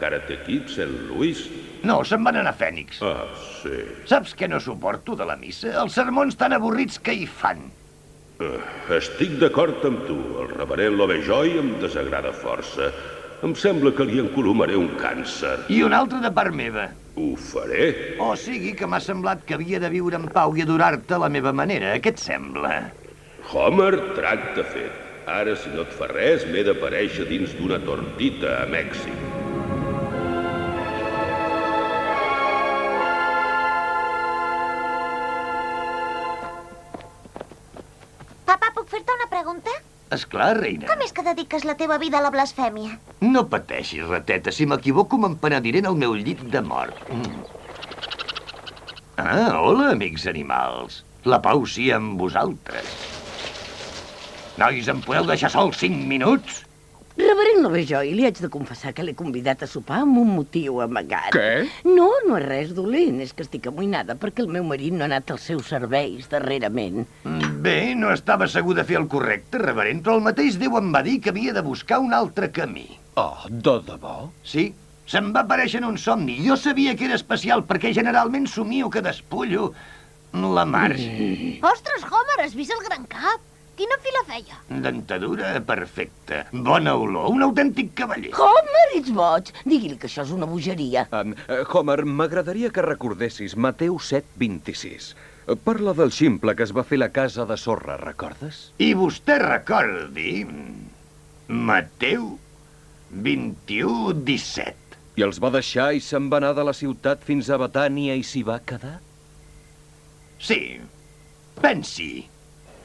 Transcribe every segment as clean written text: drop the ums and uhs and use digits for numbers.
Karate Kid St. Louis? No, se'n van anar a Fènix. Ah, sí. Saps què no suporto de la missa? Els sermons tan avorrits que hi fan. Estic d'acord amb tu. El reverend Lovejoy em desagrada força. Em sembla que li encolomaré un càncer. I un altre de part meva. Ho faré. O sigui que m'ha semblat que havia de viure en pau i adorar-te a la meva manera. Què et sembla? Homer, tracte fet. Ara, si no et fa res, m'he d'aparèixer dins d'una tortita a Mèxic. Papa, puc fer-te una pregunta? Esclar, reina. Com és que dediques la teva vida a la blasfèmia? No pateixis, rateta. Si m'equivoco, m'empenediré en el meu llit de mort. Ah, hola, amics animals. La pau sia amb vosaltres. Nois, em podeu deixar sols 5 minuts? Reverend Lovejoy, li haig de confessar que l'he convidat a sopar amb un motiu amagat. Què? No, no és res dolent, és que estic amoïnada perquè el meu marit no ha anat als seus serveis darrerament. Bé, no estava segur de fer el correcte, reverend, però el mateix Déu em va dir que havia de buscar un altre camí. Oh, de debò? Sí, se'm va aparèixer en un somni. Jo sabia que era especial perquè generalment somio que despullo la Marge. Ostres, Homer, has vist el gran cap? Quina fila feia? Dentadura perfecta. Bona olor. Un autèntic cavaller. Homer, ets boig! Digui-li que això és una bogeria. Homer, m'agradaria que recordessis Mateu 7:26. Parla del ximple que es va fer la casa de sorra, recordes? I vostè recordi... Mateu 21:17. I els va deixar i se'n va anar de la ciutat fins a Betània i s'hi va quedar? Sí. Pensi.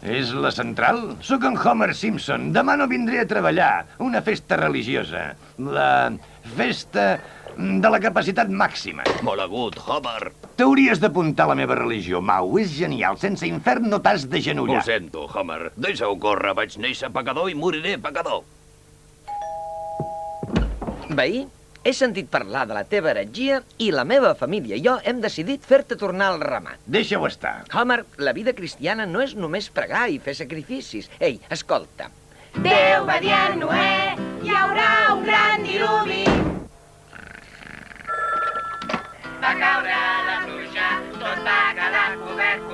És la central? Sóc en Homer Simpson. Demà no vindré a treballar. Una festa religiosa. La festa de la capacitat màxima. Molt agut, Homer. T'hauries d'apuntar a la meva religió, Mau. És genial. Sense infern no t'has de Ho genollar. sento, Homer. Deixa-ho córrer. Vaig néixer pecador i moriré pecador. Veí, he sentit parlar de la teva heretgia i la meva família i jo hem decidit fer-te tornar al ramat. Deixa-ho estar. Homer, la vida cristiana no és només pregar i fer sacrificis. Ei, escolta. Déu va dir a Noé, hi haurà un gran diluvi. Va caure la pluja, tot va quedar cobert.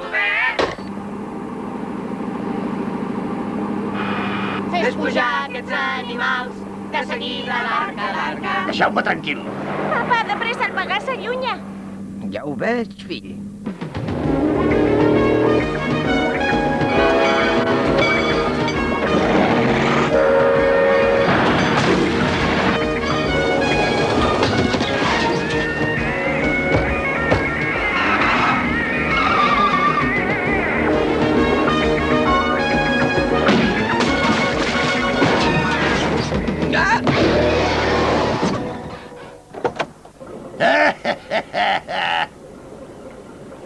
Fes pujar aquests animals, de seguida l'arca. Deixeu-me tranquil. Papa, de pressa, el pagà s'allunya. Ja ho veig, fill.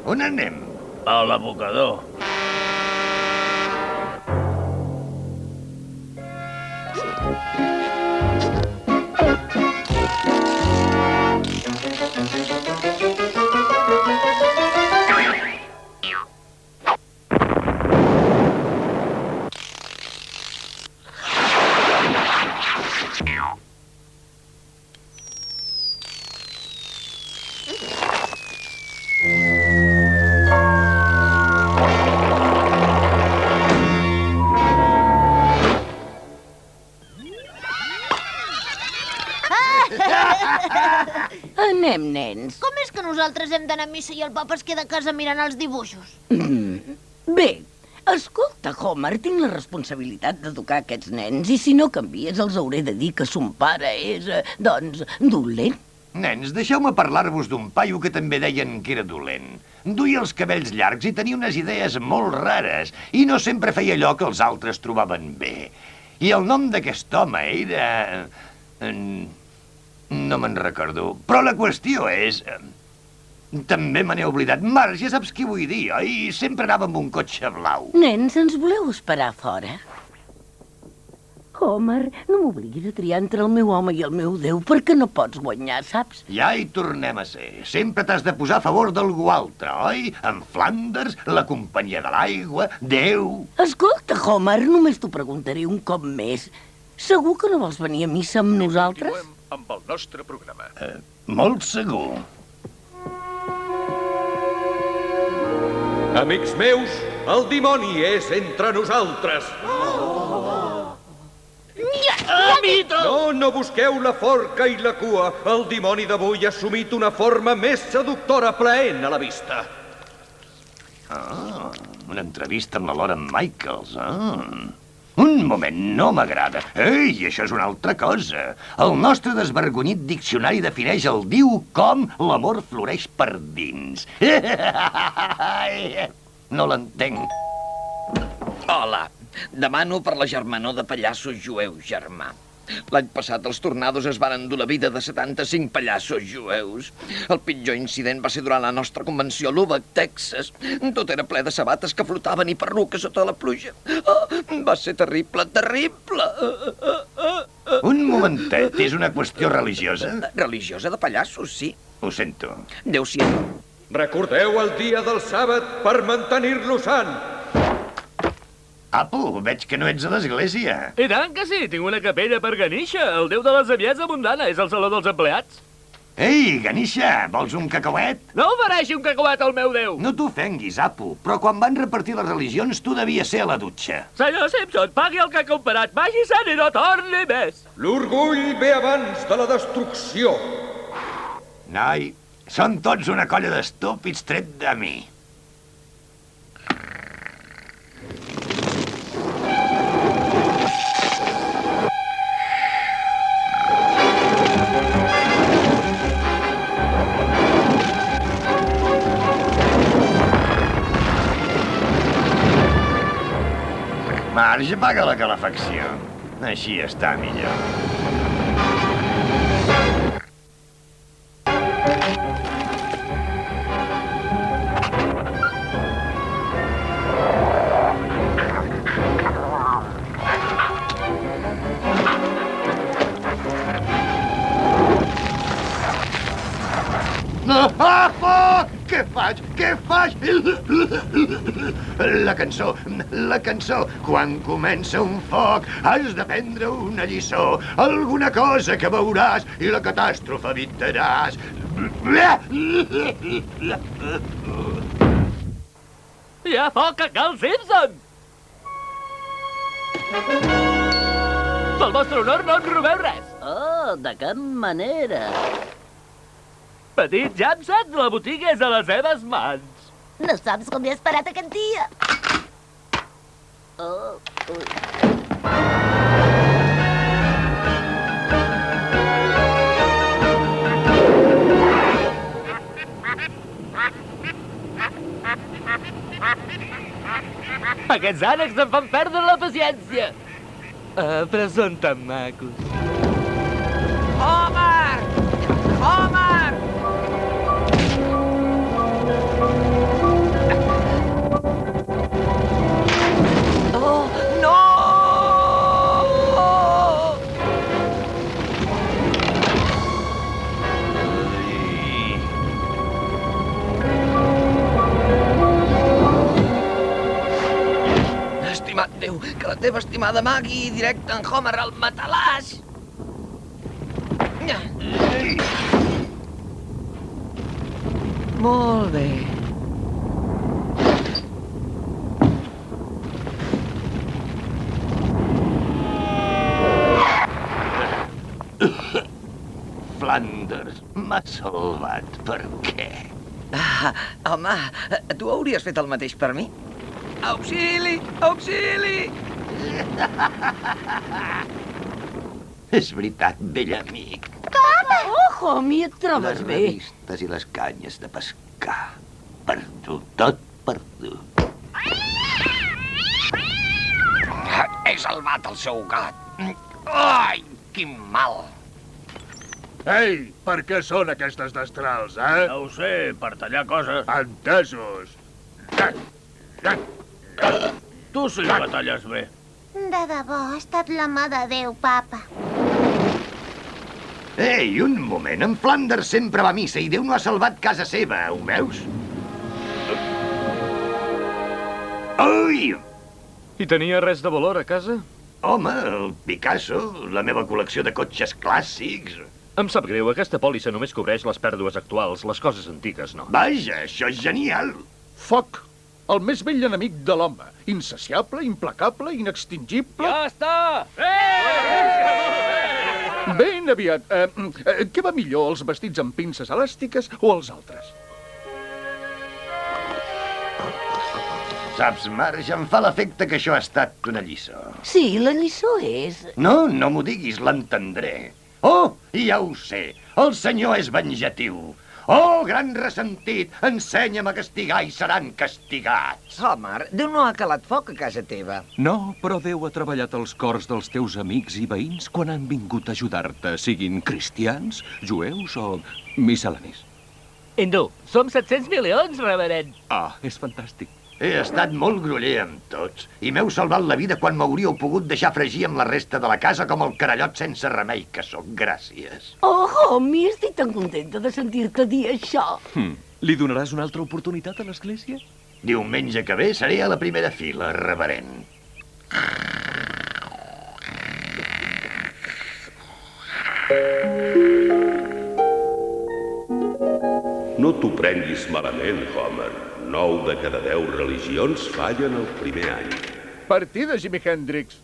On anem? A l'abocador. Anem, nens. Com és que nosaltres hem d'anar a missa i el papa es queda a casa mirant els dibuixos? Bé, escolta, Homer, tinc la responsabilitat d'educar aquests nens i si no canvies els hauré de dir que son pare és, doncs, dolent. Nens, deixeu-me parlar-vos d'un paio que també deien que era dolent. Duia els cabells llargs i tenia unes idees molt rares i no sempre feia allò que els altres trobaven bé. I el nom d'aquest home era... No me'n recordo. Però la qüestió és... També me n'he oblidat. Marge, ja saps què vull dir, oi? Sempre anava amb un cotxe blau. Nens, ens voleu esperar fora? Homer, no m'obliguis a triar entre el meu home i el meu Déu, perquè no pots guanyar, saps? Ja hi tornem a ser. Sempre t'has de posar a favor d'algú altre, oi? En Flanders, la companyia de l'aigua, Déu... Escolta, Homer, només t'ho preguntaré un cop més. Segur que no vols venir a missa amb nosaltres? amb el nostre programa. Molt segur. Amics meus, el dimoni és entre nosaltres. No busqueu la forca i la cua. El dimoni d'avui ha assumit una forma més seductora, plaent a la vista. Una entrevista amb la Lauren Michaels, Un moment, no m'agrada. Ei, això és una altra cosa. El nostre desvergonyit diccionari defineix el diu com l'amor floreix per dins. No l'entenc. Hola, demano per la germanor de pallassos jueus, germà. L'any passat els tornados es van endur la vida de 75 pallassos jueus. El pitjor incident va ser durant la nostra convenció a Lubbock, Texas. Tot era ple de sabates que flotaven i perruques sota la pluja. Va ser terrible, terrible. Un momentet, és una qüestió religiosa? Religiosa de pallassos, sí. Ho sento. Adéu-siau. Recordeu el dia del sàbat per mantenir-lo sant. Apu, veig que no ets a l'església. I tant que sí, tinc una capella per Ganisha, el déu de les aviats abundana, és el saló dels empleats. Ei, Ganisha, vols un cacauet? No ofereixi un cacauet al meu déu! No t'ofenguis, Apu, però quan van repartir les religions tu devies ser a la dutxa. Senyor Simpson, pagui el que ha comparat, vagi sant i no torni més. L'orgull ve abans de la destrucció. Noi, són tots una colla d'estúpids tret de mi. Marge, apaga la calefacció. Així està millor. Què faig? Què faig? La cançó. Quan comença un foc has de prendre una lliçó. Alguna cosa que veuràs i la catàstrofe evitaràs. Hi ha foc a Cal Simpson! Pel vostre honor no en robeu res. Oh, de cap manera. Petit Jamset, la botiga és a les seves mans. No saps com he esperat aquest dia. Aquests ànecs em fan perdre la paciència. Però són tan macos. Homer! Homer! Oh, no! Estimat Déu, que la teva estimada Maggie directe en Homer el matalàs! Molt bé. Flanders m'ha salvat. Per què? Home, tu hauries fet el mateix per mi? Auxili! Auxili! És veritat, vell amic. Oh, Homi, et trobes Les bé? revistes i les canyes de pescar. Perdut, tot perdut. He salvat el seu gat. Ai, quin mal. Ei, per què són aquestes destrals, No ho sé, per tallar coses. Entesos. Tu sí que talles bé. De debò, ha estat la mà de Déu, papa. Ei, un moment, en Flanders sempre va a missa i Déu no ha salvat casa seva, ho veus? Ui! I tenia res de valor a casa? Home, el Picasso, la meva col·lecció de cotxes clàssics... Em sap greu, aquesta pòlissa només cobreix les pèrdues actuals, les coses antigues no. Vaja, això és genial! Foc, el més vell enemic de l'home. Insaciable, implacable, inextingible... Ja està! Ben aviat. Què va millor, els vestits amb pinces elàstiques o els altres? Saps, Marge, em fa l'efecte que això ha estat una lliçó. Sí, la lliçó és... No, no m'ho diguis, l'entendré. Oh, ja ho sé, el senyor és venjatiu. Oh, gran ressentit, ensenya'm a castigar i seran castigats. Homer, Déu no ha calat foc a casa teva. No, però Déu ha treballat els cors dels teus amics i veïns quan han vingut a ajudar-te, siguin cristians, jueus o miscel·lanis. Hindú, som 700 milions, reverend. Ah, és fantàstic. He estat molt groller amb tots i m'heu salvat la vida quan m'hauríeu pogut deixar fregir amb la resta de la casa com el carallot sense remei que sóc. Gràcies. Oh, Homie, estic tan contenta de sentir-te dir això. Li donaràs una altra oportunitat a l'església? Diumenge que ve seré a la primera fila, reverend. No t'ho prenguis malament, Homer. 9 de cada 10 religions fallen el primer any. Partida, Jimi Hendrix.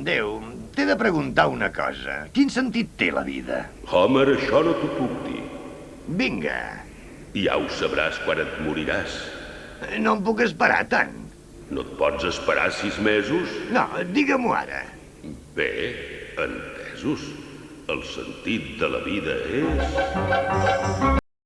Déu, t'he de preguntar una cosa. Quin sentit té la vida? Homer, això no t'ho puc dir. Vinga. Ja ho sabràs quan et moriràs. No em puc esperar tant. No et pots esperar 6 mesos? No, digue-m'ho ara. Bé, entesos. El sentit de la vida és...